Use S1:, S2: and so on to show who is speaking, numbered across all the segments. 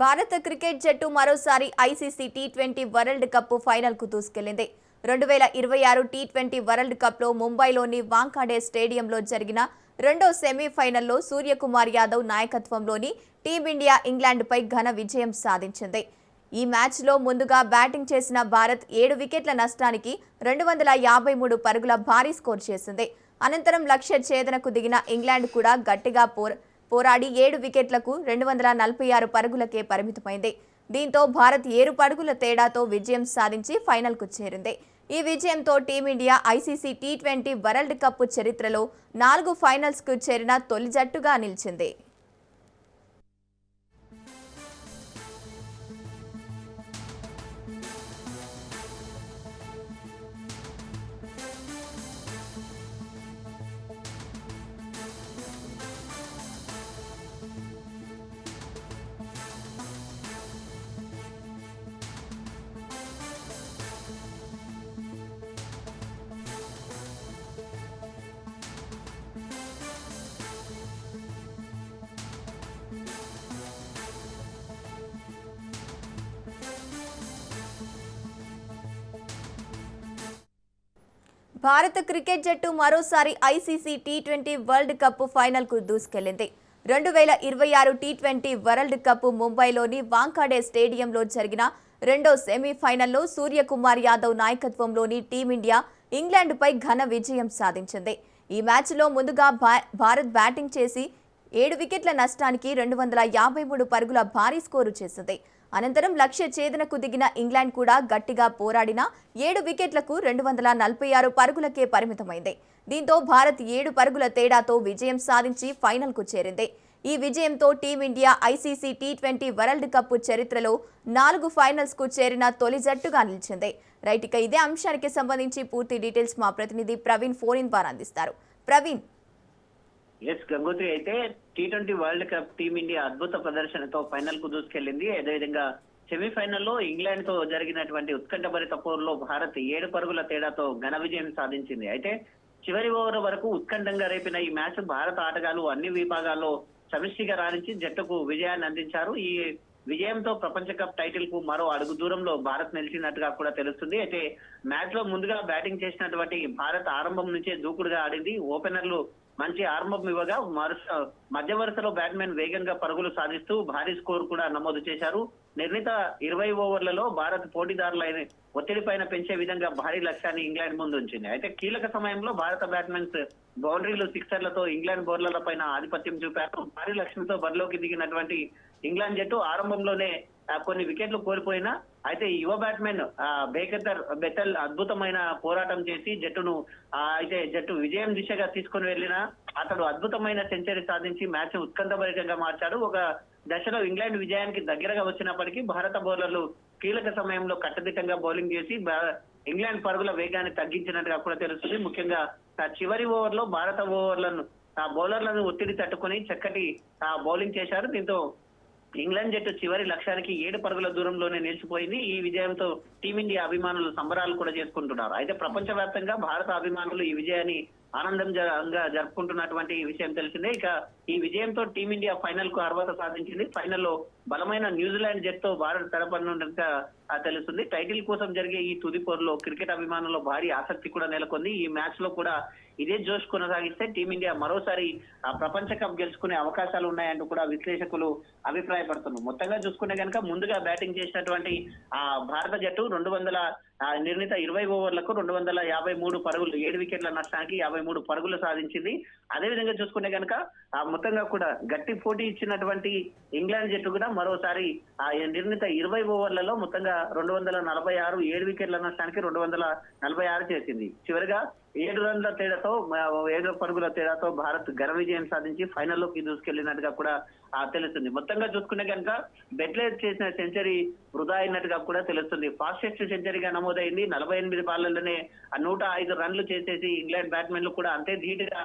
S1: భారత క్రికెట్ జట్టు మరోసారి ఐసీసీ టీ20 వరల్డ్ కప్ ఫైనల్కు దూసుకెళ్లింది. 2026 టీ20 వరల్డ్ కప్లో ముంబైలోని వాంఖాడే స్టేడియంలో జరిగిన రెండో సెమీఫైనల్లో సూర్యకుమార్ యాదవ్ నాయకత్వంలోని టీమిండియా ఇంగ్లాండ్పై ఘన విజయం సాధించింది. ఈ మ్యాచ్లో ముందుగా బ్యాటింగ్ చేసిన భారత్ 7 వికెట్ల నష్టానికి 253 పరుగుల భారీ స్కోర్ చేసింది. అనంతరం లక్ష్య ఛేదనకు దిగిన ఇంగ్లాండ్ కూడా గట్టిగా పోరాడి 7 వికెట్లకు 246 పరుగులకే పరిమితమైంది. దీంతో భారత్ 7 పరుగుల తేడాతో విజయం సాధించి ఫైనల్కు చేరింది. ఈ విజయంతో team India ICC T20 world cup చరిత్రలో 4 ఫైనల్స్కు చేరిన తొలి జట్టుగా నిలిచింది. భారత క్రికెట్ జట్టు మరోసారి ఐసీసీ టీ20 వరల్డ్ కప్ ఫైనల్కు దూసుకెళ్లింది. 2026 టీ20 వరల్డ్ కప్ ముంబైలోని వాంఖాడే స్టేడియంలో జరిగిన రెండో సెమీఫైనల్లో సూర్యకుమార్ యాదవ్ నాయకత్వంలోని టీమిండియా ఇంగ్లాండ్పై ఘన విజయం సాధించింది. ఈ మ్యాచ్లో ముందుగా భారత్ బ్యాటింగ్ చేసి 7 వికెట్ల నష్టానికి 253 పరుగుల భారీ స్కోరు చేసింది. అనంతరం లక్ష్య ఛేదనకు దిగిన ఇంగ్లాండ్ కూడా గట్టిగా పోరాడిన 7 వికెట్లకు 246 పరుగులకే పరిమితమైంది. దీంతో భారత్ 7 పరుగుల తేడాతో విజయం సాధించి ఫైనల్కు చేరింది. ఈ విజయంతో team India ICC T20 world cup చరిత్రలో 4 ఫైనల్స్కు చేరిన తొలి జట్టుగా నిలిచింది. రైట్, ఇక ఇదే అంశానికి సంబంధించి పూర్తి డీటెయిల్స్ మా ప్రతినిధి ప్రవీణ్ ఫోన్ ఇన్ ద్వారా అందిస్తారు. ప్రవీణ్.
S2: గంగోత్రి అయితే టీ20 వరల్డ్ కప్ టీమిండియా అద్భుత ప్రదర్శనతో ఫైనల్ కు దూసుకెళ్లింది. అదేవిధంగా సెమీఫైనల్లో ఇంగ్లాండ్ తో జరిగినటువంటి ఉత్కంఠభరిత పోరులో భారత్ 7 పరుగుల తేడాతో ఘన విజయం సాధించింది. అయితే చివరి ఓవర్ వరకు ఉత్కంఠంగా రేపిన ఈ మ్యాచ్ భారత ఆటగాళ్లు అన్ని విభాగాల్లో సమిష్టిగా రాణించి జట్టుకు విజయాన్ని అందించారు. ఈ విజయంతో ప్రపంచ కప్ టైటిల్ కు మరో అడుగు దూరంలో భారత్ నిలిచినట్టుగా కూడా తెలుస్తుంది. అయితే మ్యాచ్ లో ముందుగా బ్యాటింగ్ చేసినటువంటి భారత్ ఆరంభం నుంచే దూకుడుగా ఆడింది. ఓపెనర్లు మంచి ఆరంభం ఇవ్వగా మధ్య వరుసలో బ్యాట్స్మెన్ వేగంగా పరుగులు సాధిస్తూ భారీ స్కోర్ కూడా నమోదు చేశారు. నిర్ణీత 20 ఓవర్లలో భారత్ పోటీదారులైన ఒత్తిడి పైన పెంచే విధంగా భారీ లక్ష్యాన్ని ఇంగ్లాండ్ ముందు ఉంచింది. అయితే కీలక సమయంలో భారత బ్యాట్స్మెన్స్ బౌండరీలు, సిక్సర్లతో ఇంగ్లాండ్ బౌలర్ల పైన ఆధిపత్యం చూపారు. భారీ లక్ష్యంతో బరిలోకి దిగినటువంటి ఇంగ్లాండ్ జట్టు ఆరంభంలోనే కొన్ని వికెట్లు కోల్పోయినా అయితే యువ బ్యాట్స్మెన్ బెటల్ అద్భుతమైన పోరాటం చేసి జట్టు విజయం దిశగా తీసుకుని వెళ్ళిన అతడు అద్భుతమైన సెంచరీ సాధించి మ్యాచ్ ఉత్కంఠభరితంగా మార్చాడు. ఒక దశలో ఇంగ్లాండ్ విజయానికి దగ్గరగా వచ్చినప్పటికీ భారత బౌలర్లు కీలక సమయంలో కట్టుదిట్టంగా బౌలింగ్ చేసి ఇంగ్లాండ్ పరుగుల వేగాన్ని తగ్గించినట్టుగా కూడా తెలుస్తుంది. ముఖ్యంగా చివరి ఓవర్లో భారత బౌలర్లను ఒత్తిడి తట్టుకుని చక్కటి బౌలింగ్ చేశారు. దీంతో ఇంగ్లాండ్ జట్టు చివరి లక్ష్యానికి 7 పరుగుల దూరంలోనే నిలిచిపోయింది. ఈ విజయంతో టీమిండియా అభిమానులు సంబరాలు కూడా చేసుకుంటున్నారు. అయితే ప్రపంచవ్యాప్తంగా భారత అభిమానులు ఈ విజయాన్ని ఆనందంగా జరుపుకుంటున్నటువంటి విషయం తెలిసిందే. ఇక ఈ విజయంతో టీమిండియా ఫైనల్ కు అర్హత సాధించింది. ఫైనల్లో బలమైన న్యూజిలాండ్ జట్టు భారత్ తలపడినట్టుగా తెలుస్తుంది. టైటిల్ కోసం జరిగే ఈ తుది పోరులో క్రికెట్ అభిమానుల్లో భారీ ఆసక్తి కూడా నెలకొంది. ఈ మ్యాచ్ లో కూడా ఇదే జోష్ కొనసాగిస్తే టీమిండియా మరోసారి ప్రపంచ కప్ గెలుచుకునే అవకాశాలు ఉన్నాయంటూ కూడా విశ్లేషకులు అభిప్రాయపడుతున్నారు. మొత్తంగా చూసుకుంటే కనుక ముందుగా బ్యాటింగ్ చేసినటువంటి భారత జట్టు నిర్ణీత 20 ఓవర్లకు 253 పరుగులు, 7 వికెట్ల నష్టానికి 53 పరుగులు సాధించింది. అదేవిధంగా చూసుకుంటే కనుక మొత్తంగా కూడా గట్టి పోటీ ఇచ్చినటువంటి ఇంగ్లాండ్ జట్టు కూడా మరోసారి నిర్ణీత 20 ఓవర్లలో మొత్తంగా 246, 7 వికెట్ల నష్టానికి 246 చేసింది. చివరిగా 7 రన్ల తేడాతో 7 పరుగుల తేడాతో భారత్ ఘన విజయం సాధించి ఫైనల్లోకి దూసుకెళ్లినట్టుగా కూడా తెలుస్తుంది. మొత్తంగా చూసుకుంటే కనుక బెట్లెట్ చేసిన సెంచరీ వృధా అయినట్టుగా కూడా తెలుస్తుంది. ఫాస్టెస్ట్ సెంచరీగా నమోదైంది. 48 బాళ్లలోనే 105 రన్లు చేసేసి ఇంగ్లాండ్ బ్యాట్స్మెన్లు కూడా అంతే ధీటుగా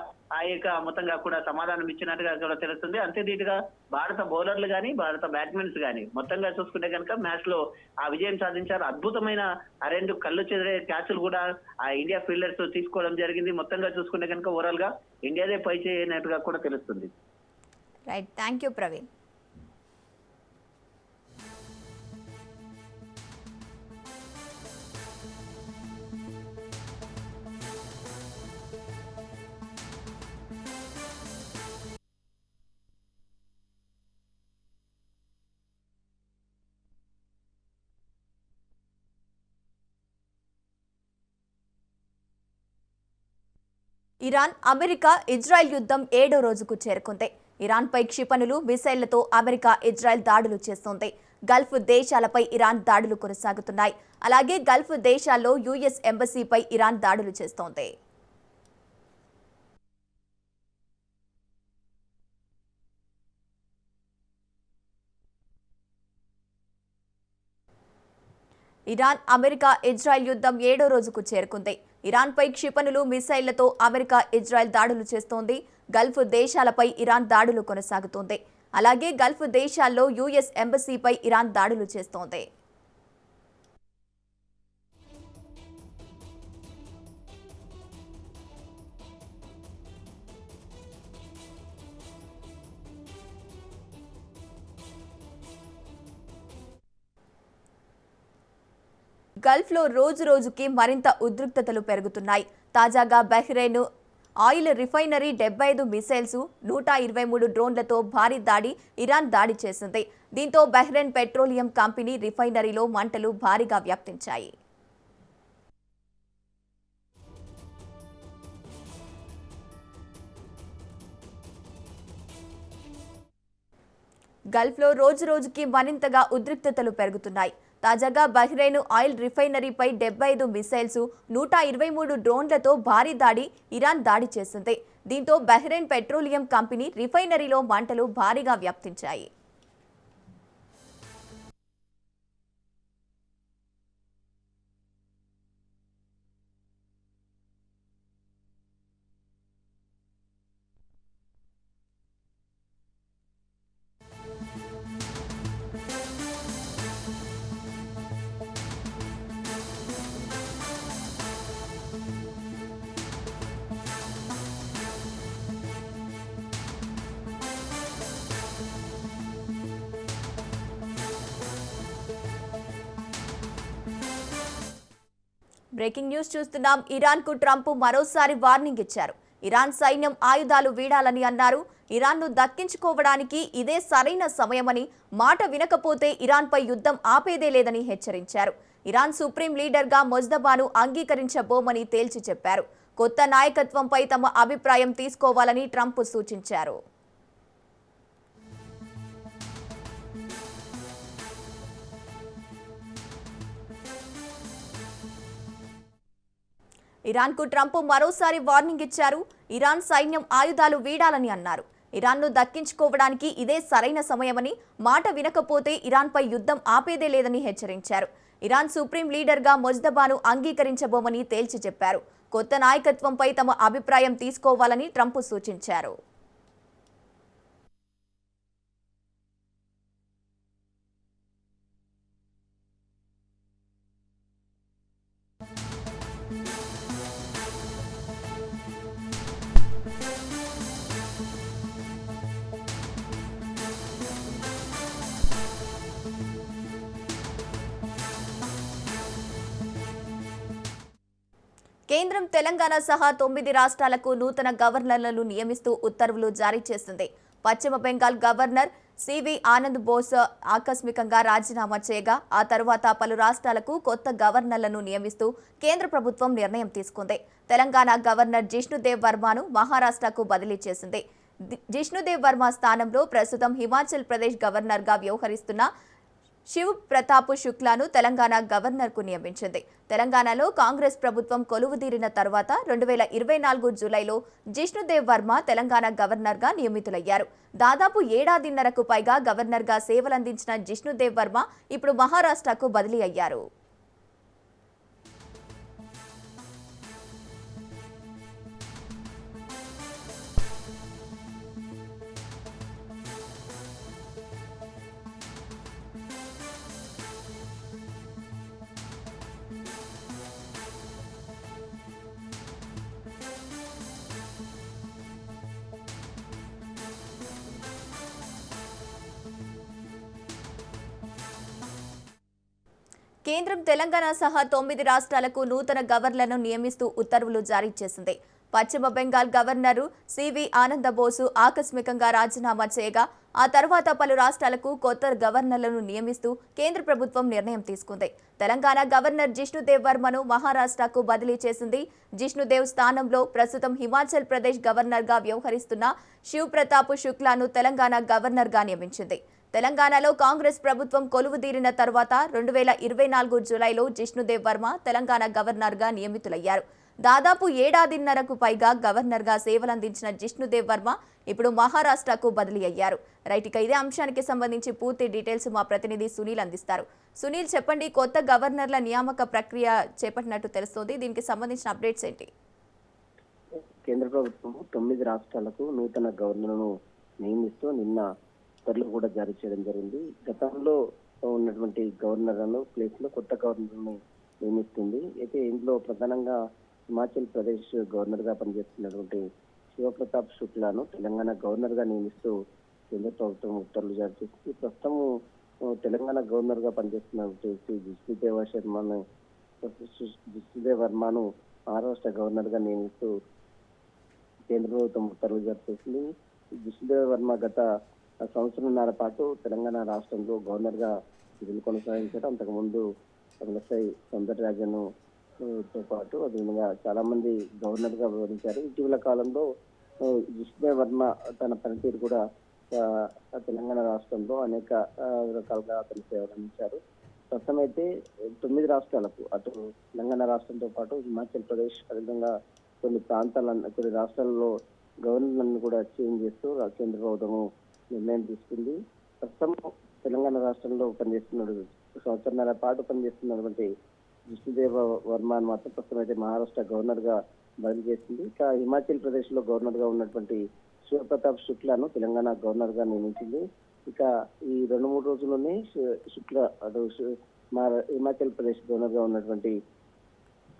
S2: మొత్తంగా కూడా సమాధానం ఇచ్చినట్టుగా కూడా తెలుస్తుంది. అంతే ధీటుగా భారత బౌలర్లు గానీ భారత బ్యాట్స్మెన్స్ గానీ మొత్తంగా చూసుకుంటే కనుక మ్యాచ్ లో విజయం సాధించారు. అద్భుతమైన 2 కళ్ళు చెదిరే క్యాచ్లు కూడా ఇండియా ఫీల్డర్స్ తీసుకోవడం జరిగింది. మొత్తంగా చూసుకుంటే కనుక ఓవరాల్ గా ఇండియాదే పై చేయనట్టుగా కూడా తెలుస్తుంది.
S1: Right, thank you Praveen. Iran, America, Israel యుద్ధం 7వ రోజుకు చేరుకుంది. ఇరాన్పై క్షిపణులు, మిసైళ్లతో అమెరికా, ఇజ్రాయెల్ దాడులు చేస్తోంది. గల్ఫ్ దేశాలపై ఇరాన్ దాడులు కొనసాగుతున్నాయి. అలాగే గల్ఫ్ దేశాల్లో యుఎస్ ఎంబసీపై ఇరాన్ దాడులు చేస్తోంది. ఇరాన్, అమెరికా, ఇజ్రాయెల్ యుద్ధం 7వ రోజుకు చేరుకుంది. ఇరాన్పై క్షిపణులు, మిసైళ్లతో అమెరికా, ఇజ్రాయెల్ దాడులు చేస్తోంది. గల్ఫ్ దేశాలపై ఇరాన్ దాడులు కొనసాగుతోంది. అలాగే గల్ఫ్ దేశాల్లో యుఎస్ ఎంబసీపై ఇరాన్ దాడులు చేస్తోంది. గల్ఫ్లో రోజు రోజుకి మరింత ఉద్రిక్తతలు పెరుగుతున్నాయి. తాజాగా బహ్రెయిన్ ఆయిల్ రిఫైనరీ 75 మిసైల్స్, 123 డ్రోన్లతో భారీ దాడి ఇరాన్ దాడి చేసింది. దీంతో బహ్రెయిన్ పెట్రోలియం కంపెనీ రిఫైనరీలో మంటలు భారీగా వ్యాప్తించాయి. గల్ఫ్లో రోజు రోజుకి మరింతగా ఉద్రిక్తతలు పెరుగుతున్నాయి. తాజాగా బహ్రెయిన్ ఆయిల్ రిఫైనరీపై 75 మిసైల్స్, 123 డ్రోన్లతో భారీ దాడి ఇరాన్ దాడి చేసింది. దీంతో బహ్రెయిన్ పెట్రోలియం కంపెనీ రిఫైనరీలో మంటలు భారీగా వ్యాప్తించాయి. బ్రేకింగ్ న్యూస్ చూస్తున్నాం. ఇరాన్కు ట్రంప్ మరోసారి వార్నింగ్ ఇచ్చారు. ఇరాన్ సైన్యం ఆయుధాలు వీడాలని అన్నారు. ఇరాన్ను దక్కించుకోవడానికి ఇదే సరైన సమయమని, మాట వినకపోతే ఇరాన్పై యుద్ధం ఆపేదే లేదని హెచ్చరించారు. ఇరాన్ సుప్రీం లీడర్గా మొజ్దబాను అంగీకరించబోమని తేల్చి చెప్పారు. కొత్త నాయకత్వంపై తమ అభిప్రాయం తీసుకోవాలని ట్రంప్ సూచించారు. ఇరాన్కు ట్రంప్ మరోసారి వార్నింగ్ ఇచ్చారు. ఇరాన్ సైన్యం ఆయుధాలు వీడాలని అన్నారు. ఇరాన్ను దక్కించుకోవడానికి ఇదే సరైన సమయమని, మాట వినకపోతే ఇరాన్పై యుద్ధం ఆపేదే లేదని హెచ్చరించారు. ఇరాన్ సుప్రీం లీడర్గా మొజ్దబాను అంగీకరించబోమని తేల్చి చెప్పారు. కొత్త నాయకత్వంపై తమ అభిప్రాయం తీసుకోవాలని ట్రంప్ సూచించారు. కేంద్రం తెలంగాణ సహా 9 రాష్ట్రాలకు నూతన గవర్నర్లను నియమిస్తూ ఉత్తర్వులు జారీ చేసింది. పశ్చిమ బెంగాల్ గవర్నర్ సివి ఆనంద్ బోస్ ఆకస్మికంగా రాజీనామా చేయగా ఆ తర్వాత పలు రాష్ట్రాలకు కొత్త గవర్నర్లను నియమిస్తూ కేంద్ర ప్రభుత్వం నిర్ణయం తీసుకుంది. తెలంగాణ గవర్నర్ జిష్ణుదేవ్ వర్మను మహారాష్ట్రకు బదిలీ చేసింది. జిష్ణుదేవ్ వర్మ స్థానంలో ప్రస్తుతం హిమాచల్ ప్రదేశ్ గవర్నర్గా వ్యవహరిస్తున్న శివ్ ప్రతాప్ శుక్లాను తెలంగాణ గవర్నర్కు నియమించింది. తెలంగాణలో కాంగ్రెస్ ప్రభుత్వం కొలువుదీరిన తర్వాత 2024 జూలైలో జిష్ణుదేవ్ వర్మ తెలంగాణ గవర్నర్గా నియమితులయ్యారు. దాదాపు ఏడాదిన్నరకు పైగా గవర్నర్గా సేవలందించిన జిష్ణుదేవ్ వర్మ ఇప్పుడు మహారాష్ట్రకు బదిలీ అయ్యారు. కేంద్రం తెలంగాణ సహా 9 రాష్ట్రాలకు నూతన గవర్నర్లను నియమిస్తూ ఉత్తర్వులు జారీ చేసింది. పశ్చిమ బెంగాల్ గవర్నరు సివి ఆనందబోసు ఆకస్మికంగా రాజీనామా చేయగా ఆ తర్వాత పలు రాష్ట్రాలకు కొత్త గవర్నర్లను నియమిస్తూ కేంద్ర ప్రభుత్వం నిర్ణయం తీసుకుంది. తెలంగాణ గవర్నర్ జిష్ణుదేవ్ వర్మను మహారాష్ట్రకు బదిలీ చేసింది. జిష్ణుదేవ్ స్థానంలో ప్రస్తుతం హిమాచల్ ప్రదేశ్ గవర్నర్గా వ్యవహరిస్తున్న శివ్ ప్రతాప్ శుక్లాను తెలంగాణ గవర్నర్గా నియమించింది. తెలంగాణలో కాంగ్రెస్ ప్రభుత్వం కొలువుదీరిన తర్వాత 2024 జూలైలో జిష్ణుదేవ్ వర్మ తెలంగాణ గవర్నర్గా నియమితులయ్యారు. దాదాపు ఏడాదిన్నరకు పైగా గవర్నర్గా సేవలందించిన జిష్ణుదేవ్ వర్మ ఇప్పుడు మహారాష్ట్రకు బదిలీ అయ్యారు. రైట్, ఇక ఇదే అంశానికి సంబంధించి పూర్తి డీటెయిల్స్ మా ప్రతినిధి సునీల్ అందిస్తారు. సునీల్, చెప్పండి, కొత్త గవర్నర్ల నియామక ప్రక్రియ చేపట్టినట్టు తెలుస్తోంది. దీనికి సంబంధించిన అప్డేట్స్ ఏంటి?
S3: కేంద్ర ప్రభుత్వం 9 రాష్ట్రాలకు నూతన గవర్నర్లను నియమిస్తూ నిన్న ఉత్తర్వులు కూడా జారీ చేయడం జరిగింది. గతంలో ఉన్నటువంటి గవర్నర్లను ప్లేస్ లో కొత్త గవర్నర్లను నియమిస్తుంది. అయితే ఇందులో ప్రధానంగా హిమాచల్ ప్రదేశ్ గవర్నర్ గా పనిచేస్తున్నటువంటి శివప్రతాప్ శుక్లాను తెలంగాణ గవర్నర్ గా నియమిస్తూ కేంద్ర ప్రభుత్వం ఉత్తర్వులు జారీ చేసింది. ప్రస్తుతం తెలంగాణ గవర్నర్ గా పనిచేస్తున్నటువంటి జిష్ణుదేవ్ వర్మను మహారాష్ట్ర గవర్నర్ గా నియమిస్తూ కేంద్ర ప్రభుత్వం ఉత్తర్వులు జారీ చేసింది. జిష్ణుదేవ్ వర్మ గత సంవత్సరంన్నర పాటు తెలంగాణ రాష్ట్రంలో గవర్నర్ గా విధులు కొనసాగించారు. అంతకుముందు తమిళసై సౌందరరాజన్ తో పాటు అదేవిధంగా చాలా మంది గవర్నర్ గా వ్యవహరించారు. ఇటీవల కాలంలో జిష్ణుదేవ్ వర్మ తన పనితీరు కూడా తెలంగాణ రాష్ట్రంలో అనేక రకాలుగా అతను సేవలు అందించారు. ప్రస్తుతం అయితే 9 రాష్ట్రాలకు అటు తెలంగాణ రాష్ట్రంతో పాటు హిమాచల్ ప్రదేశ్ అదేవిధంగా కొన్ని రాష్ట్రాల్లో గవర్నర్లను కూడా చేంజ్ చేస్తూ కేంద్ర ప్రభుత్వము నిర్ణయం తీసుకుంది. ప్రస్తుతం తెలంగాణ రాష్ట్రంలో సంవత్సరంన్నర పాటు పనిచేస్తున్నటువంటి జిష్ణుదేవ్ వర్మను మాత్రం ప్రస్తుతం అయితే మహారాష్ట్ర గవర్నర్ గా బదిలీ చేసింది. ఇక హిమాచల్ ప్రదేశ్ లో గవర్నర్ గా ఉన్నటువంటి శివప్రతాప్ శుక్లాను తెలంగాణ గవర్నర్ గా నియమించింది. ఇక ఈ 2-3 రోజుల్లోనే శుక్లా అటు హిమాచల్ ప్రదేశ్ గవర్నర్ గా ఉన్నటువంటి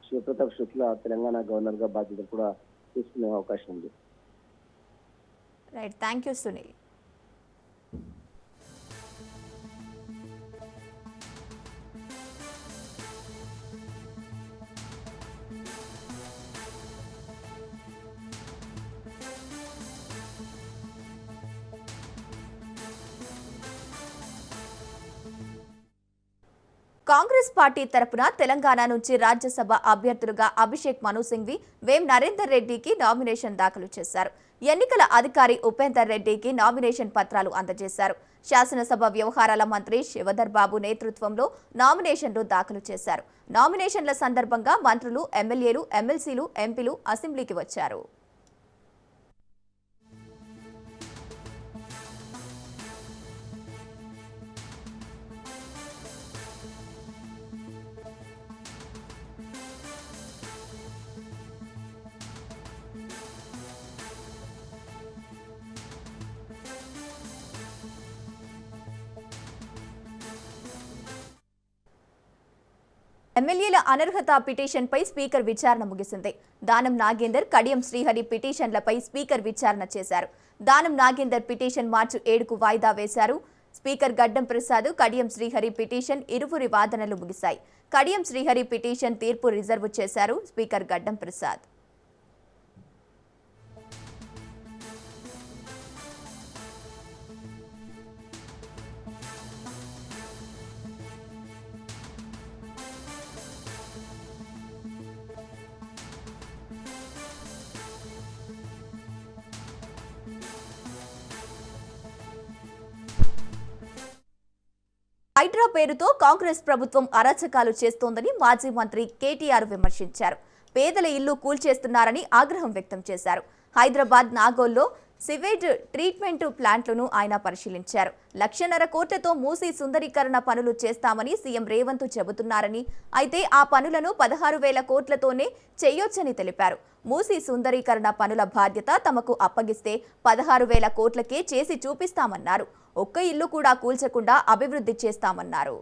S3: శివప్రతాప్ శుక్లా తెలంగాణ గవర్నర్ గా బాధ్యతలు కూడా తీసుకునే అవకాశం ఉంది.
S1: Right, thank you Sunil. Congress party తరపున తెలంగాణ నుంచి రాజ్యసభ అభ్యర్థులుగా అభిషేక్ మను సింఘ్వి, వేం నరేందర్ రెడ్డికి నామినేషన్ దాఖలు చేశారు. ఎన్నికల అధికారి ఉపేందర్ రెడ్డికి నామినేషన్ పత్రాలు అందజేశారు. శాసనసభ వ్యవహారాల మంత్రి శివధర్ బాబు నేతృత్వంలో నామినేషన్లు దాఖలు చేశారు. నామినేషన్ల సందర్భంగా మంత్రులు, ఎమ్మెల్యేలు, ఎమ్మెల్సీలు, ఎంపీలు అసెంబ్లీకి వచ్చారు. ఎమ్మెల్యేల అనర్హత పిటిషన్పై స్పీకర్ విచారణ ముగిసింది. దానం నాగేందర్, కడియం శ్రీహరి పిటిషన్లపై స్పీకర్ విచారణ చేశారు. దానం నాగేందర్ పిటిషన్ మార్చి 7కు వాయిదా వేశారు. స్పీకర్ గడ్డం ప్రసాద్, కడియం శ్రీహరి పిటిషన్ ఇరువురి వాదనలు ముగిశాయి. కడియం శ్రీహరి పిటిషన్ తీర్పు రిజర్వ్ చేశారు స్పీకర్ గడ్డం ప్రసాద్. హైడ్రా పేరుతో కాంగ్రెస్ ప్రభుత్వం అరాచకాలు చేస్తోందని మాజీ మంత్రి కేటీఆర్ విమర్శించారు. పేదల ఇల్లు కూల్చేస్తున్నారని ఆగ్రహం వ్యక్తం చేశారు. హైదరాబాద్ నాగోల్లో సివేజ్ ట్రీట్మెంట్ ప్లాంట్లను ఆయన పరిశీలించారు. 1,50,000 కోట్లతో మూసీ సుందరీకరణ పనులు చేస్తామని సీఎం రేవంత్ చెబుతున్నారని, అయితే ఆ పనులను 16,000 కోట్లతోనే చేయొచ్చని తెలిపారు. మూసీ సుందరీకరణ పనుల బాధ్యత తమకు అప్పగిస్తే 16,000 కోట్లకే చేసి చూపిస్తామన్నారు. ఒక్క ఇల్లు కూడా కూల్చకుండా అభివృద్ధి చేస్తామన్నారు.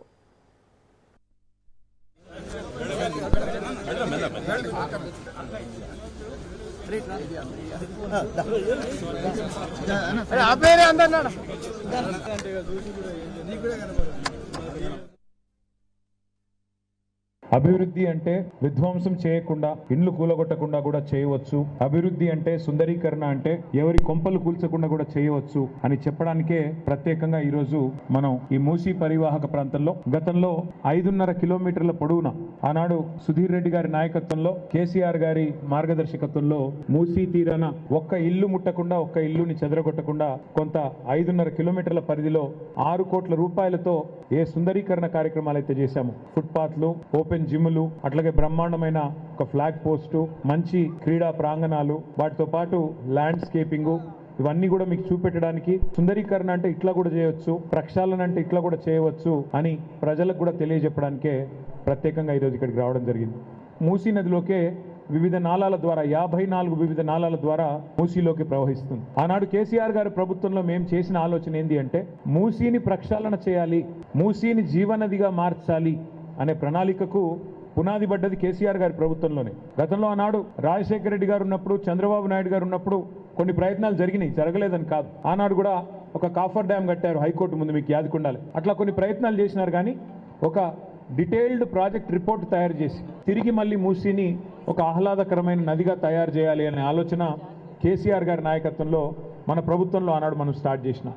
S4: అభివృద్ధి అంటే విధ్వంసం చేయకుండా, ఇండ్లు కూలగొట్టకుండా కూడా చేయవచ్చు. అభివృద్ధి అంటే సుందరీకరణ అంటే ఎవరి కొంపలు కూల్చకుండా కూడా చేయవచ్చు అని చెప్పడానికే ప్రత్యేకంగా ఈ రోజు మనం ఈ మూసీ పరివాహక ప్రాంతంలో గతంలో 5.5 కిలోమీటర్ల పొడవున ఆనాడు సుధీర్ రెడ్డి గారి నాయకత్వంలో, కేసీఆర్ గారి మార్గదర్శకత్వంలో మూసీ తీరాన ఒక్క ఇల్లు ముట్టకుండా, ఒక్క ఇల్లుని చెదరగొట్టకుండా కొంత 5.5 కిలోమీటర్ల పరిధిలో 6 కోట్ల రూపాయలతో ఏ సుందరీకరణ కార్యక్రమాలు అయితే చేశాము, ఫుట్పాత్లు, ఓపెన్ జిమ్లు, అట్లాగే బ్రహ్మాండమైన ఒక ఫ్లాగ్ పోస్టు, మంచి క్రీడా ప్రాంగణాలు, వాటితో పాటు ల్యాండ్స్కేపింగ్, ఇవన్నీ కూడా మీకు చూపెట్టడానికి, సుందరీకరణ అంటే ఇట్లా కూడా చేయవచ్చు, ప్రక్షాళన అంటే ఇట్లా కూడా చేయవచ్చు అని ప్రజలకు కూడా తెలియజెప్పడానికే ప్రత్యేకంగా ఈరోజు ఇక్కడికి రావడం జరిగింది. మూసీ నదిలోకే వివిధ నాలాల ద్వారా 54 వివిధ నాలాల ద్వారా మూసీలోకి ప్రవహిస్తుంది. ఆనాడు కేసీఆర్ గారి ప్రభుత్వంలో మేము చేసిన ఆలోచన ఏంది అంటే మూసీని ప్రక్షాళన చేయాలి, మూసీని జీవనదిగా మార్చాలి అనే ప్రణాళికకు పునాది పడ్డది కేసీఆర్ గారి ప్రభుత్వంలోనే. గతంలో ఆనాడు రాజశేఖర రెడ్డి గారు ఉన్నప్పుడు, చంద్రబాబు నాయుడు గారు ఉన్నప్పుడు కొన్ని ప్రయత్నాలు జరిగినాయి, జరగలేదని కాదు. ఆనాడు కూడా ఒక కాఫర్ డ్యామ్ కట్టారు హైకోర్టు ముందు, మీకు యాదుకుండాలి. అట్లా కొన్ని ప్రయత్నాలు చేసినారు, కానీ ఒక డీటెయిల్డ్ ప్రాజెక్ట్ రిపోర్ట్ తయారు చేసి తిరిగి మళ్ళీ మూసీని ఒక ఆహ్లాదకరమైన నదిగా తయారు చేయాలి అనే ఆలోచన కేసీఆర్ గారి నాయకత్వంలో మన ప్రభుత్వంలో ఆనాడు మనం స్టార్ట్ చేసినాం.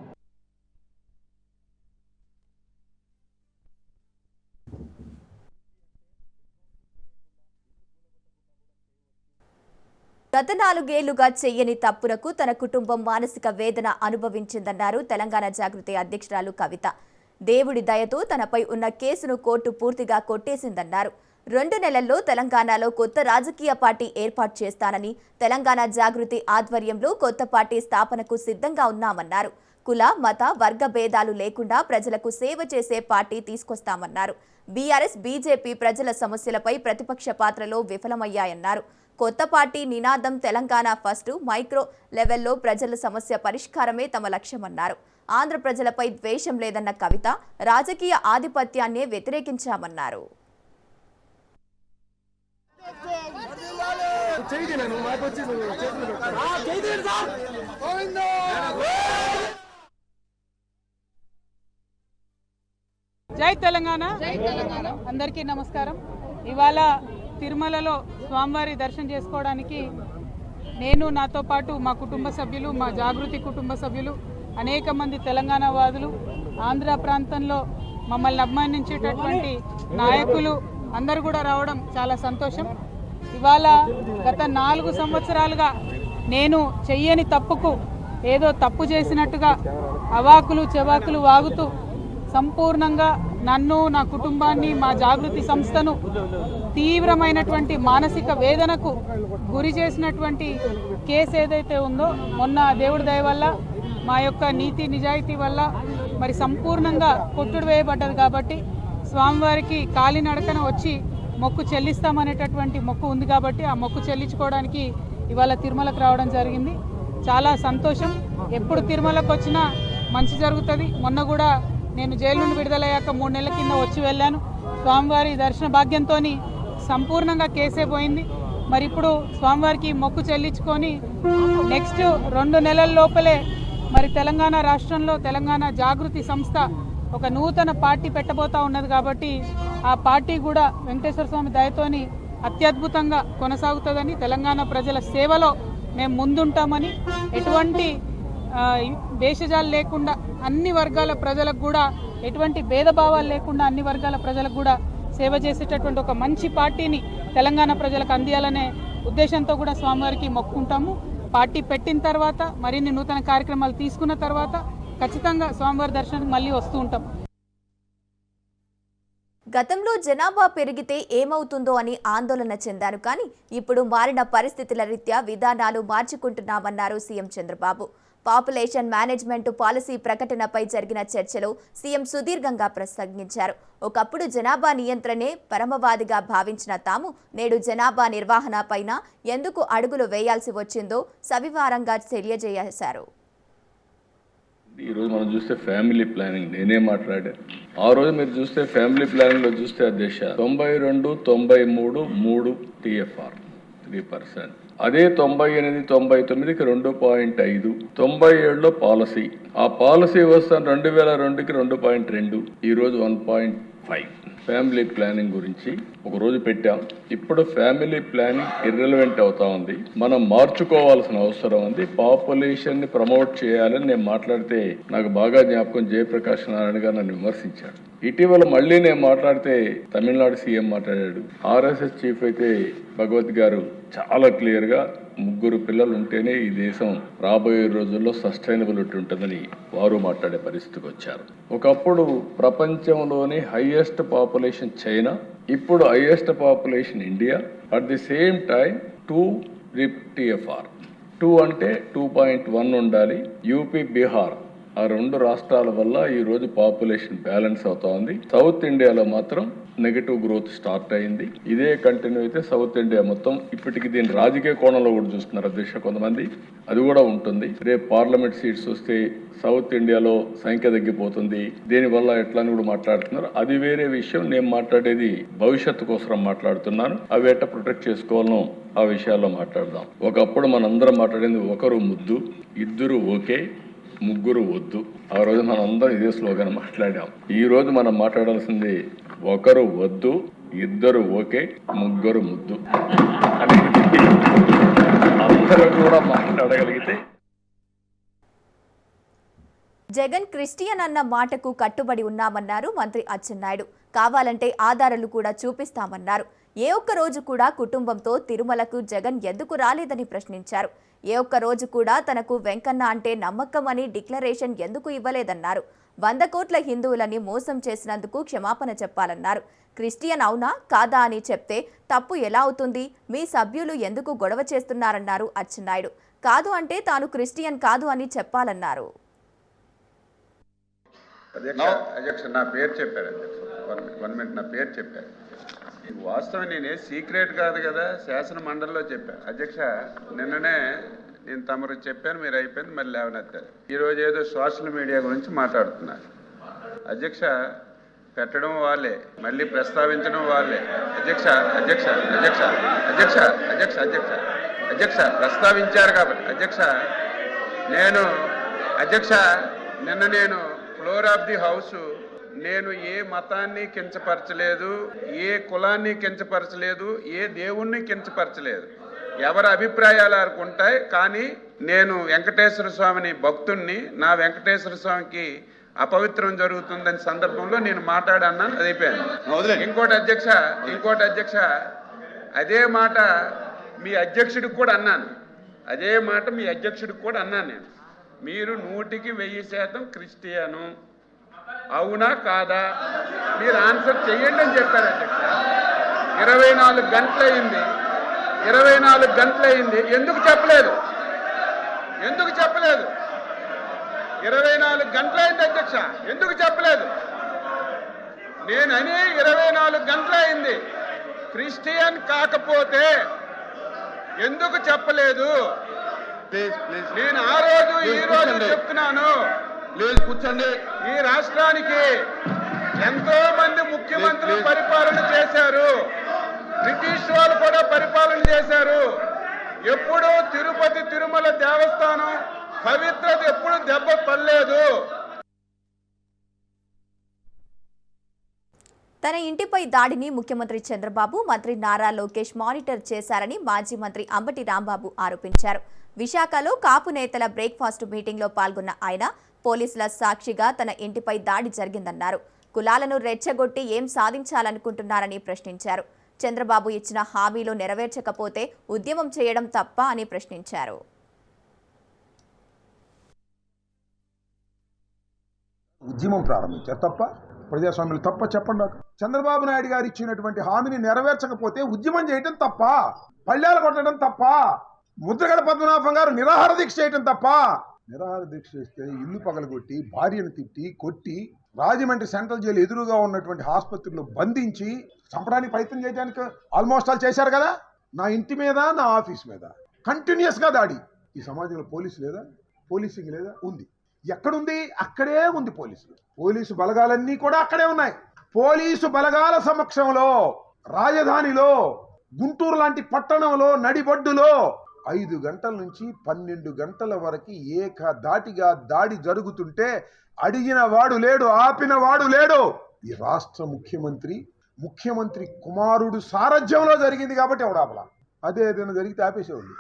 S1: గత 4 ఏళ్లుగా చెయ్యని తప్పులకు తన కుటుంబం మానసిక వేదన అనుభవించిందన్నారు తెలంగాణ జాగృతి అధ్యక్షురాలు కవిత. దేవుడి దయతో తనపై ఉన్న కేసును కోర్టు పూర్తిగా కొట్టేసిందన్నారు. 2 నెలల్లో తెలంగాణలో కొత్త రాజకీయ పార్టీ ఏర్పాటు చేస్తానని, తెలంగాణ జాగృతి ఆధ్వర్యంలో కొత్త పార్టీ స్థాపనకు సిద్ధంగా ఉన్నామన్నారు. కుల, మత, వర్గ భేదాలు లేకుండా ప్రజలకు సేవ చేసే పార్టీ తీసుకొస్తామన్నారు. బీఆర్ఎస్, బీజేపీ ప్రజల సమస్యలపై ప్రతిపక్ష పాత్రలో విఫలమయ్యాయన్నారు. కొత్త పార్టీ నినాదం తెలంగాణ ఫస్ట్, మైక్రో లెవెల్లో ప్రజల సమస్య పరిష్కారమే తమ లక్ష్యమన్నారు. ఆంధ్ర ప్రజలపై ద్వేషం లేదన్న కవిత రాజకీయ ఆధిపత్యాన్నే వ్యతిరేకించామన్నారు.
S5: జై తెలంగాణ. అందరికీ నమస్కారం. ఇవాళ తిరుమలలో స్వామివారి దర్శనం చేసుకోవడానికి నేను, నాతో పాటు మా కుటుంబ సభ్యులు, మా జాగృతి కుటుంబ సభ్యులు, అనేక మంది తెలంగాణ వాదులు, ఆంధ్ర ప్రాంతంలో మమ్మల్ని అభిమానించేటటువంటి నాయకులు అందరూ కూడా రావడం చాలా సంతోషం. ఇవాళ గత 4 సంవత్సరాలుగా నేను చెయ్యని తప్పుకు ఏదో తప్పు చేసినట్టుగా అవాకులు చెవాకులు వాగుతూ సంపూర్ణంగా నన్ను, నా కుటుంబాన్ని, మా జాగృతి సంస్థను తీవ్రమైనటువంటి మానసిక వేదనకు గురి చేసినటువంటి కేసు ఏదైతే ఉందో, మొన్న దేవుడి దయ వల్ల, మా యొక్క నీతి నిజాయితీ వల్ల మరి సంపూర్ణంగా కొట్టుడు వేయబడ్డది. కాబట్టి స్వామివారికి కాలినడకన వచ్చి మొక్కు చెల్లిస్తామనేటటువంటి మొక్కు ఉంది. కాబట్టి ఆ మొక్కు చెల్లించుకోవడానికి ఇవాళ తిరుమలకు రావడం జరిగింది. చాలా సంతోషం. ఎప్పుడు తిరుమలకు వచ్చినా మంచి జరుగుతుంది. మొన్న కూడా నేను జైలు నుండి విడుదలయ్యాక 3 నెలల కింద వచ్చి వెళ్ళాను. స్వామివారి దర్శన భాగ్యంతో సంపూర్ణంగా కేసే పోయింది. మరి ఇప్పుడు స్వామివారికి మొక్కు చెల్లించుకొని నెక్స్ట్ 2 నెలల లోపలే మరి తెలంగాణ రాష్ట్రంలో తెలంగాణ జాగృతి సంస్థ ఒక నూతన పార్టీ పెట్టబోతా ఉన్నది. కాబట్టి ఆ పార్టీ కూడా వెంకటేశ్వర స్వామి దయతోని అత్యద్భుతంగా కొనసాగుతుందని, తెలంగాణ ప్రజల సేవలో మేము ముందుంటామని, ఎటువంటి భేషజాలు లేకుండా అన్ని వర్గాల ప్రజలకు కూడా, ఎటువంటి భేదభావాలు లేకుండా అన్ని వర్గాల ప్రజలకు కూడా సేవ చేసేటటువంటి ఒక మంచి పార్టీని తెలంగాణ ప్రజలకు అందియాలనే ఉద్దేశంతో కూడా స్వామివారికి మొక్కుంటాము. పార్టీ పెట్టిన తర్వాత, మరిన్ని నూతన కార్యక్రమాలు తీసుకున్న తర్వాత ఖచ్చితంగా స్వామివారి దర్శనానికి మళ్ళీ వస్తూ ఉంటాం.
S1: గతంలో జనాభా పెరిగితే ఏమవుతుందో అని ఆందోళన చెందారు, కానీ ఇప్పుడు మారిన పరిస్థితుల రీత్యా విధానాలు మార్చుకుంటున్నామన్నారు CM Chandrababu. Population management policy ప్రకటనపై జరిగిన చర్చలో సీఎం సుదీర్ఘంగా ప్రసంగించారు. ఒకప్పుడు జనాభా నియంత్రణే పరమవాదిగా భావించిన తాము నేడు జనాభా నిర్వహణ పైన ఎందుకు అడుగులు వేయాల్సి వచ్చిందో సవివరంగా తెలియజేశారు.
S6: ఈరోజు మనం చూస్తే ఫ్యామిలీ ప్లానింగ్ నేనే మాట్లాడా. ఆ రోజు మీరు చూస్తే ఫ్యామిలీ ప్లానింగ్ లో చూస్తే అధ్యక్ష 92, 93, 3 TFR 3%. అదే 98, 99కి 2.5, 97లో పాలసీ. ఆ పాలసీ వస్తాను 2002కి 2.2, ఈరోజు 1.5. ఫ్యామిలీ ప్లానింగ్ గురించి ఒక రోజు పెట్టాం. ఇప్పుడు ఫ్యామిలీ ప్లానింగ్ ఇర్రెలవెంట్ అవుతా ఉంది. మనం మార్చుకోవాల్సిన అవసరం ఉంది. పాపులేషన్ ని ప్రమోట్ చేయాలని నేను మాట్లాడితే నాకు బాగా జ్ఞాపకం జయప్రకాష్ నారాయణ గారు నన్ను విమర్శించాడు. ఇటీవల మళ్ళీ నేను మాట్లాడితే తమిళనాడు సీఎం మాట్లాడాడు. ఆర్ఎస్ఎస్ చీఫ్ అయితే భగవత్ గారు చాలా క్లియర్ గా 3 పిల్లలు ఉంటేనే ఈ దేశం రాబోయే రోజుల్లో సస్టైనబిలిటీ ఉంటుందని వారు మాట్లాడే పరిస్థితికి వచ్చారు. ఒకప్పుడు ప్రపంచంలోని హైయెస్ట్ పాపులేషన్ చైనా, ఇప్పుడు highest population India. At the same time 2 TFR 2 అంటే 2.1 ఉండాలి. యూపీ, బీహార్ ఆ 2 రాష్ట్రాల వల్ల ఈ రోజు పాపులేషన్ బ్యాలెన్స్ అవుతా ఉంది. సౌత్ ఇండియాలో మాత్రం నెగటివ్ గ్రోత్ స్టార్ట్ అయింది. ఇదే కంటిన్యూ అయితే సౌత్ ఇండియా మొత్తం ఇప్పటికి దీని రాజకీయ కోణంలో కూడా చూస్తున్నారు అధ్యక్ష కొంతమంది. అది కూడా ఉంటుంది. రేపు పార్లమెంట్ సీట్స్ వస్తే సౌత్ ఇండియాలో సంఖ్య తగ్గిపోతుంది, దీనివల్ల ఎట్లా అని కూడా మాట్లాడుతున్నారు. అది వేరే విషయం. నేను మాట్లాడేది భవిష్యత్తు కోసం మాట్లాడుతున్నాను. అవి ఎట్లా ప్రొటెక్ట్ చేసుకోవాలనో ఆ విషయాల్లో మాట్లాడదాం. ఒకప్పుడు మనందరం మాట్లాడేది ఒకరు ముద్దు, ఇద్దరు ఓకే, 3 వద్దు. ఆ రోజు మనం అందరం ఇదే స్లోగన్ మాట్లాడాం. ఈ రోజు మనం మాట్లాడాల్సింది ఒకరు వద్దు, 2 ఓకే, 3 ముద్దు అనేది అందరూ కూడా మాట్లాడగలిగితే.
S1: జగన్ క్రిస్టియన్ అన్న మాటకు కట్టుబడి ఉన్నామన్నారు మంత్రి అచ్చెన్నాయుడు. కావాలంటే ఆధారాలు కూడా చూపిస్తామన్నారు. ఏ ఒక్క రోజు కూడా కుటుంబంతో తిరుమలకు జగన్ ఎందుకు రాలేదని ప్రశ్నించారు. ఏ ఒక్క రోజు కూడా తనకు వెంకన్న అంటే నమ్మకం అని డిక్లరేషన్ ఎందుకు ఇవ్వలేదన్నారు. 100 కోట్ల హిందువులని మోసం చేసినందుకు క్షమాపణ చెప్పాలన్నారు. క్రిస్టియన్ అవునా కాదా అని చెప్తే తప్పు ఎలా అవుతుంది? మీ సభ్యులు ఎందుకు గొడవ చేస్తున్నారన్నారు అచ్చెన్నాయుడు. కాదు అంటే తాను క్రిస్టియన్ కాదు అని చెప్పాలన్నారు.
S7: అధ్యక్ష నా పేరు చెప్పారు అధ్యక్ష, 1 మినిట్ నా పేరు చెప్పారు. వాస్తవం నేనే సీక్రెట్ కాదు కదా, శాసన మండలిలో చెప్పాను అధ్యక్ష. నిన్ననే నేను తమరు చెప్పాను, మీరు అయిపోయింది, మళ్ళీ లేవనెత్తారు. ఈరోజు ఏదో సోషల్ మీడియా గురించి మాట్లాడుతున్నారు అధ్యక్ష. పెట్టడం వాళ్ళే, మళ్ళీ ప్రస్తావించడం వాళ్ళే అధ్యక్ష. అధ్యక్ష అధ్యక్ష అధ్యక్ష అధ్యక్ష అధ్యక్ష అధ్యక్ష ప్రస్తావించారు కాబట్టి అధ్యక్ష నేను అధ్యక్ష నిన్న నేను ఫ్లోర్ ఆఫ్ ది హౌస్ నేను ఏ మతాన్ని కించపరచలేదు, ఏ కులాన్ని కించపరచలేదు, ఏ దేవుణ్ణి కించపరచలేదు. ఎవరి అభిప్రాయాలు వారికి ఉంటాయి. కానీ నేను వెంకటేశ్వర స్వామిని భక్తుణ్ణి, నా వెంకటేశ్వర స్వామికి అపవిత్రం జరుగుతుందని సందర్భంలో నేను మాట్లాడన్నాను. అది అయిపోయాను. ఇంకోటి అధ్యక్ష అదే మాట మీ అధ్యక్షుడికి కూడా అన్నాను. అదే మాట మీ అధ్యక్షుడికి కూడా అన్నాను నేను. మీరు 100% క్రిస్టియను, అవునా కాదా మీరు ఆన్సర్ చెయ్యండి అని చెప్పారు అధ్యక్ష. 24 గంటలైంది, 24 గంటలైంది, ఎందుకు చెప్పలేదు? 24 గంటలైంది అధ్యక్ష, ఎందుకు చెప్పలేదు? నేనని 24 గంటలైంది. క్రిస్టియన్ కాకపోతే ఎందుకు చెప్పలేదు? నేను ఆ రోజు ఈ రోజు చెప్తున్నాను. కూర్చోండి. ఈ రాష్ట్రానికి ఎంతో మంది ముఖ్యమంత్రులు పరిపాలన చేశారు, బ్రిటిష్ వాళ్ళు కూడా పరిపాలన చేశారు. ఎప్పుడూ తిరుపతి తిరుమల దేవస్థానం పవిత్రత ఎప్పుడు దెబ్బ పడలేదు.
S1: తన ఇంటిపై దాడిని ముఖ్యమంత్రి చంద్రబాబు, మంత్రి నారా లోకేష్ మానిటర్ చేశారని మాజీ మంత్రి అంబటి రాంబాబు ఆరోపించారు. విశాఖలో కాపు నేతల బ్రేక్ఫాస్ట్ మీటింగ్లో పాల్గొన్న ఆయన పోలీసుల సాక్షిగా తన ఇంటిపై దాడి జరిగిందన్నారు. కులాలను రెచ్చగొట్టి ఏం సాధించాలనుకుంటున్నారని ప్రశ్నించారు. చంద్రబాబు ఇచ్చిన హామీలు నెరవేర్చకపోతే ఉద్యమం చేయడం తప్ప అని ప్రశ్నించారు.
S8: ఉద్యమం ప్రారంభించారు తప్ప ప్రజాస్వామ్యం తప్ప చెప్పండి నాకు. చంద్రబాబు నాయుడు గారు ఇచ్చినటువంటి హామీని నెరవేర్చకపోతే ఉద్యమం చేయటం తప్ప, పళ్ళాలు కొట్టడం తప్ప, ముద్రగడ పద్మనాభం గారు నిరాహార దీక్ష చేయటం తప్ప. నిరాహార దీక్ష చేస్తే ఇల్లు పగలగొట్టి, భార్యను తిట్టి, కొట్టి, రాజమండ్రి సెంట్రల్ జైలు ఎదురుగా ఉన్నటువంటి ఆసుపత్రిలో బంధించి చంపడానికి ప్రయత్నం చేయడానికి ఆల్మోస్ట్ ఆల్ చేశారు కదా. నా ఇంటి మీద, నా ఆఫీస్ మీద కంటిన్యూస్ గా దాడి. ఈ సమాజంలో పోలీసు లేదా? పోలీసింగ్ లేదా? ఉంది. ఎక్కడుంది? అక్కడే ఉంది పోలీసులు. పోలీసు బలగాలన్నీ కూడా అక్కడే ఉన్నాయి. పోలీసు బలగాల సమక్షంలో రాజధానిలో, గుంటూరు లాంటి పట్టణంలో, నడిబొడ్డులో 5 గంటల నుంచి 12 గంటల వరకు ఏకధాటిగా దాడి జరుగుతుంటే అడిగిన వాడు లేడు, ఆపిన వాడు లేడు. ఈ రాష్ట్ర ముఖ్యమంత్రి ముఖ్యమంత్రి కుమారుడు సారథ్యంలో జరిగింది కాబట్టి ఎవడాపలా. అదే ఏదైనా జరిగితే ఆపేసేవాళ్ళు,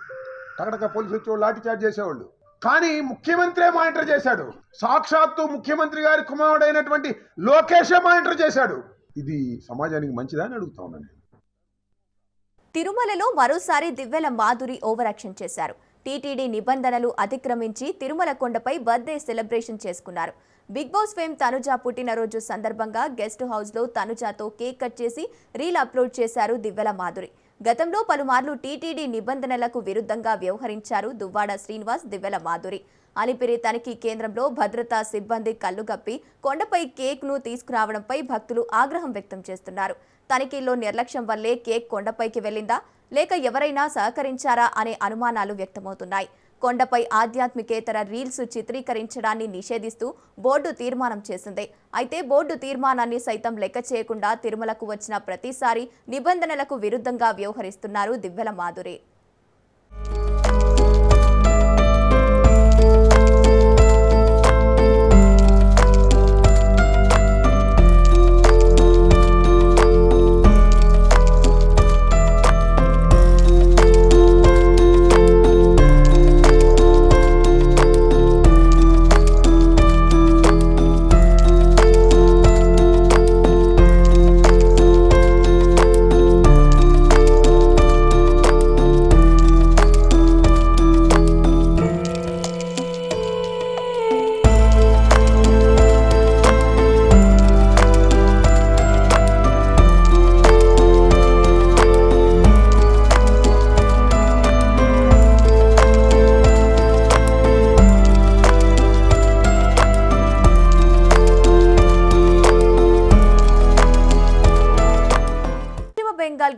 S8: టకటక పోలీసు వచ్చేవాళ్ళు, లాఠీ చార్జ్ చేసేవాళ్ళు. కానీ ముఖ్యమంత్రే మానిటర్ చేశాడు. సాక్షాత్తు ముఖ్యమంత్రి గారి కుమారుడైనటువంటి లోకేషే మానిటర్ చేశాడు. ఇది సమాజానికి మంచిదా అని అడుగుతా ఉన్నాను.
S1: తిరుమలలో మరోసారి దివ్వెల మాధురి ఓవర్ యాక్షన్ చేశారు. టీటీడీ నిబంధనలు అతిక్రమించి తిరుమల కొండపై బర్త్డే సెలబ్రేషన్ చేసుకున్నారు. బిగ్ బాస్ ఫేమ్ తనుజ పుట్టినరోజు సందర్భంగా గెస్ట్ హౌస్లో తనుజతో కేక్ కట్ చేసి రీల్ అప్లోడ్ చేశారు దివ్వెల మాధురి. గతంలో పలుమార్లు టీటీడీ నిబంధనలకు విరుద్ధంగా వ్యవహరించారు దువ్వాడ శ్రీనివాస్, దివ్వెల మాధురి. అలిపిరి తనిఖీ కేంద్రంలో భద్రతా సిబ్బంది కళ్లుగప్పి కొండపై కేక్ను తీసుకురావడంపై భక్తులు ఆగ్రహం వ్యక్తం చేస్తున్నారు. తనిఖీల్లో నిర్లక్ష్యం వల్లే కేక్ కొండపైకి వెళ్లిందా లేక ఎవరైనా సహకరించారా అనే అనుమానాలు వ్యక్తమవుతున్నాయి. కొండపై ఆధ్యాత్మికేతర రీల్స్ చిత్రీకరించడాన్ని నిషేధిస్తూ బోర్డు తీర్మానం చేసింది. అయితే బోర్డు తీర్మానాన్ని సైతం లెక్క చేయకుండా తిరుమలకు వచ్చిన ప్రతిసారి నిబంధనలకు విరుద్ధంగా వ్యవహరిస్తున్నారు దివ్వెల మాధురి.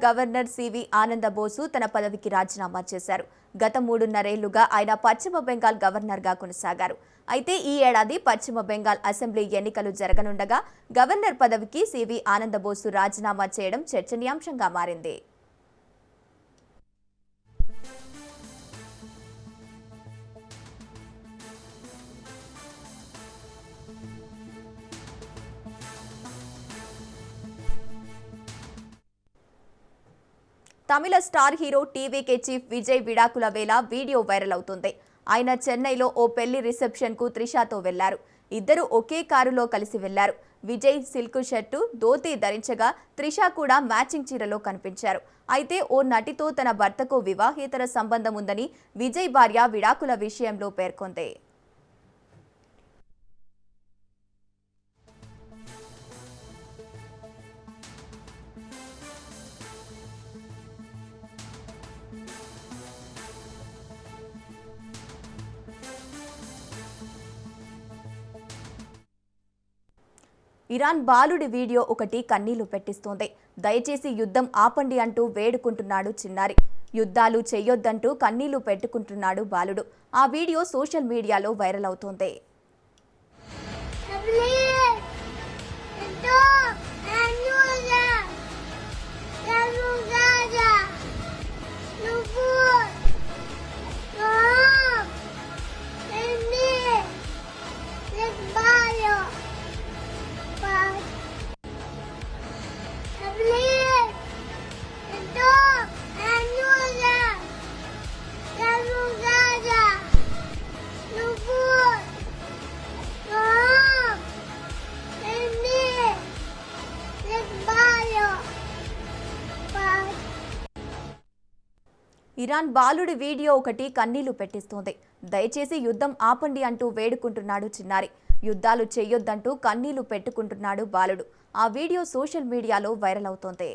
S1: గవర్నర్ సివి ఆనందబోసు తన పదవికి రాజీనామా చేశారు. గత 3.5 ఏళ్లుగా ఆయన పశ్చిమ బెంగాల్ గవర్నర్గా కొనసాగారు. అయితే ఈ ఏడాది పశ్చిమ బెంగాల్ అసెంబ్లీ ఎన్నికలు జరగనుండగా గవర్నర్ పదవికి సివి ఆనందబోసు రాజీనామా చేయడం చర్చనీయాంశంగా మారింది. Tamil star hero TVK chief Vijay విడాకుల వేళ వీడియో వైరల్ అవుతుంది. ఆయన చెన్నైలో ఓ పెళ్లి రిసెప్షన్కు త్రిషాతో వెళ్లారు. ఇద్దరు ఒకే కారులో కలిసి వెళ్లారు. విజయ్ సిల్క్ షర్టు, ధోతీ ధరించగా త్రిష కూడా మ్యాచింగ్ చీరలో కనిపించారు. అయితే ఓ నటితో తన భర్తకు వివాహేతర సంబంధం ఉందని విజయ్ భార్య విడాకుల విషయంలో పేర్కొంది. ఇరాన్ బాలుడి వీడియో ఒకటి కన్నీళ్లు పెట్టిస్తోంది. దయచేసి యుద్ధం ఆపండి అంటూ వేడుకుంటున్నాడు చిన్నారి. యుద్ధాలు చెయ్యొద్దంటూ కన్నీళ్లు పెట్టుకుంటున్నాడు బాలుడు. ఆ వీడియో సోషల్ మీడియాలో వైరల్ అవుతోంది. ఇరాన్ బాలుడి వీడియో ఒకటి కన్నీళ్లు పెట్టిస్తోంది. దయచేసి యుద్ధం ఆపండి అంటూ వేడుకుంటున్నాడు చిన్నారి. యుద్ధాలు చెయ్యొద్దంటూ కన్నీళ్లు పెట్టుకుంటున్నాడు బాలుడు. ఆ వీడియో సోషల్ మీడియాలో వైరల్ అవుతోంది.